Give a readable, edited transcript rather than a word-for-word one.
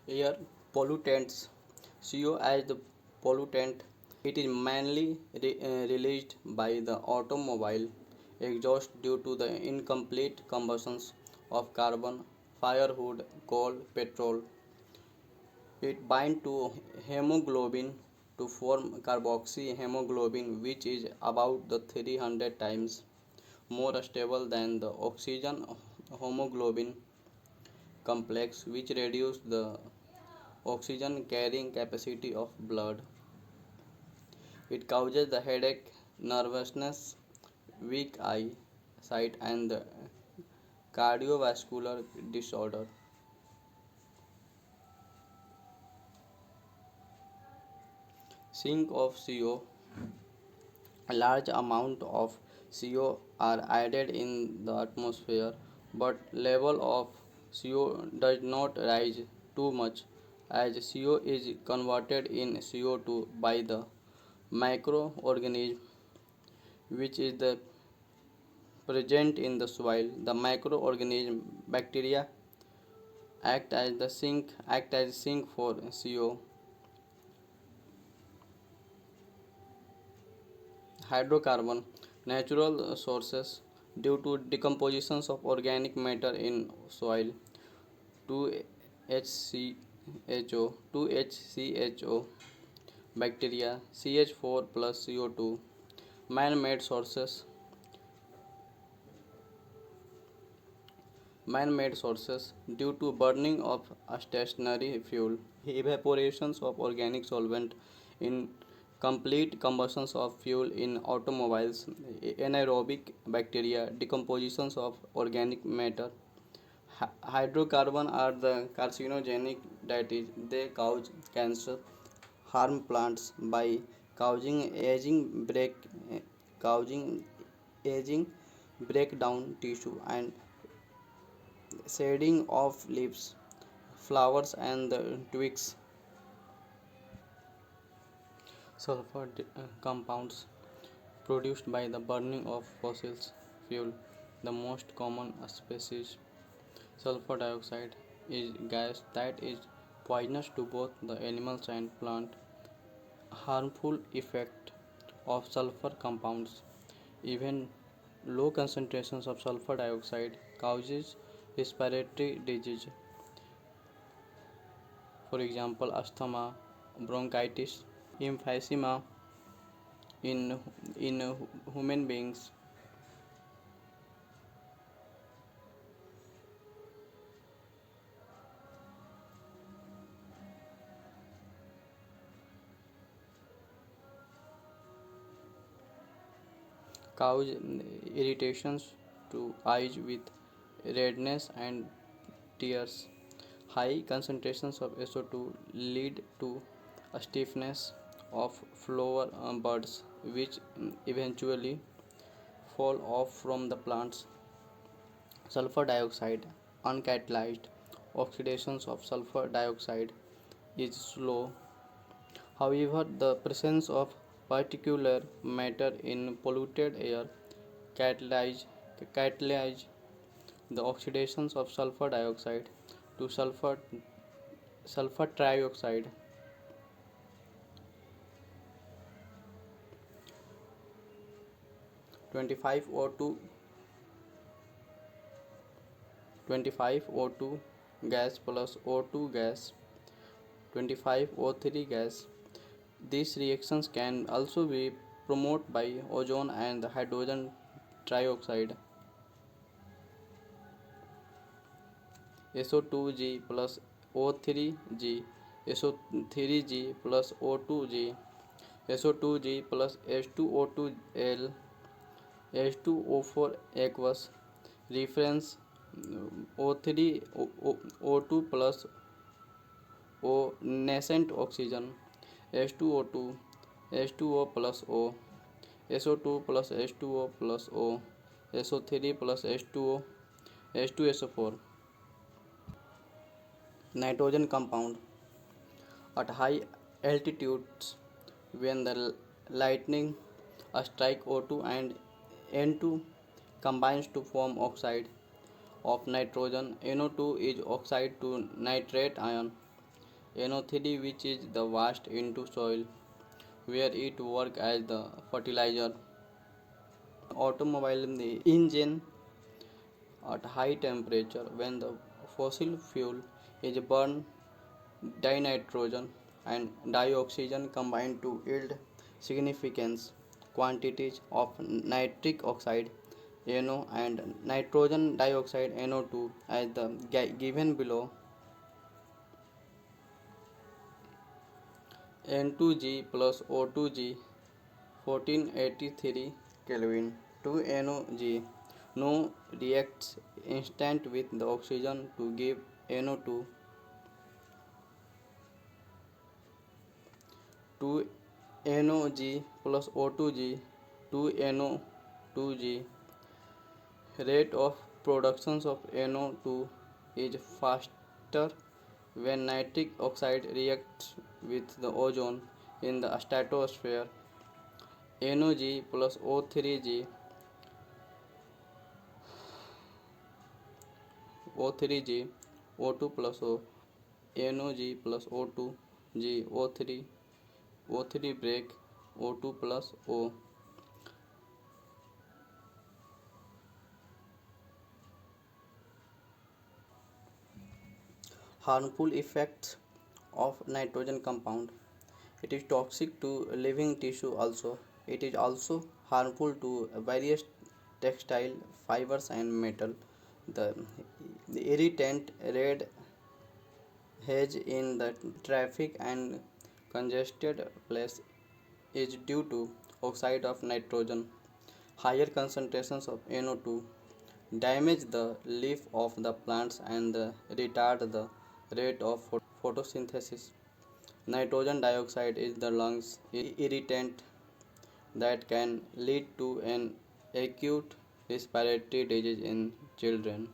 Air pollutants. CO as the pollutant. It is mainly released by the automobile exhaust due to the incomplete combustions of carbon, firewood, coal, petrol. It binds to hemoglobin to form carboxyhemoglobin, which is about the 300 times more stable than the oxygen hemoglobin complex, which reduces the oxygen carrying capacity of blood. It causes the headache, nervousness, weak eye sight, and the cardiovascular disorder. Sink of CO. A large amount of CO are added in the atmosphere, but level of CO does not rise too much as CO is converted in CO2 by the microorganism which is the present in the soil. The microorganism bacteria act as sink for CO. Hydrocarbon natural sources due to decompositions of organic matter in soil. 2HCHO 2HCHO bacteria CH4 plus CO2. Man-made sources man-made sources due to burning of a stationary fuel, evaporations of organic solvent in complete combustions of fuel in automobiles, anaerobic bacteria, decompositions of organic matter. Hydrocarbon are the carcinogenic, that is they cause cancer, harm plants by causing aging break causing aging break down tissue and shading of leaves, flowers, and the twigs. Sulfur compounds produced by the burning of fossil fuel. The most common species, sulfur dioxide, is gas that is poisonous to both the animals and plant. Harmful effect of sulfur compounds. Even low concentrations of sulfur dioxide causes respiratory disease, for example asthma, bronchitis, emphysema in human beings. Cause irritations to eyes with redness and tears. High concentrations of SO2 lead to a stiffness of flower buds, which eventually fall off from the plants. Sulfur dioxide, uncatalyzed oxidations of sulfur dioxide is slow. However, the presence of particulate matter in polluted air catalyze, catalyze the oxidations of sulfur dioxide to sulfur trioxide. 25 O2 25 O2 gas plus O2 gas, 25 O3 gas. These reactions can also be promoted by ozone and the hydrogen trioxide. SO2G plus O3G, SO3G plus O2G, SO2G plus H2O2L, H2O4 aqueous. Reference O3 O2 plus O nascent oxygen, H2O2, H2O plus O, SO2 plus H2O plus O, SO3 plus H2O, H2SO4. Nitrogen compound at high altitudes when the lightning strike O2 and N2 combines to form oxide of nitrogen. NO2 is oxide to nitrate ion. NO3 which is the washed into soil where it work as the fertilizer. Automobile engine at high temperature when the fossil fuel is burned dinitrogen and dioxygen combine to yield significant quantities of nitric oxide NO and nitrogen dioxide NO2 as the given below. N2G plus O2G 1483 Kelvin. 2NOG no reacts instant with the oxygen to give NO2. 2NOG plus O2G 2NO2G. Rate of production of NO2 is faster when nitric oxide reacts with the ozone in the stratosphere. NOG plus O3G O3G O2 plus O NOG plus O2 G O3 break O2 plus O. Harmful effects of nitrogen compound. It is toxic to living tissue also. It is also harmful to various textile fibers and metal. The, the irritant red haze in the traffic and congested place is due to oxide of nitrogen. Higher concentrations of NO2 damage the leaf of the plants and retard the rate of photosynthesis. Nitrogen dioxide is the lungs irritant that can lead to an acute respiratory disease in children.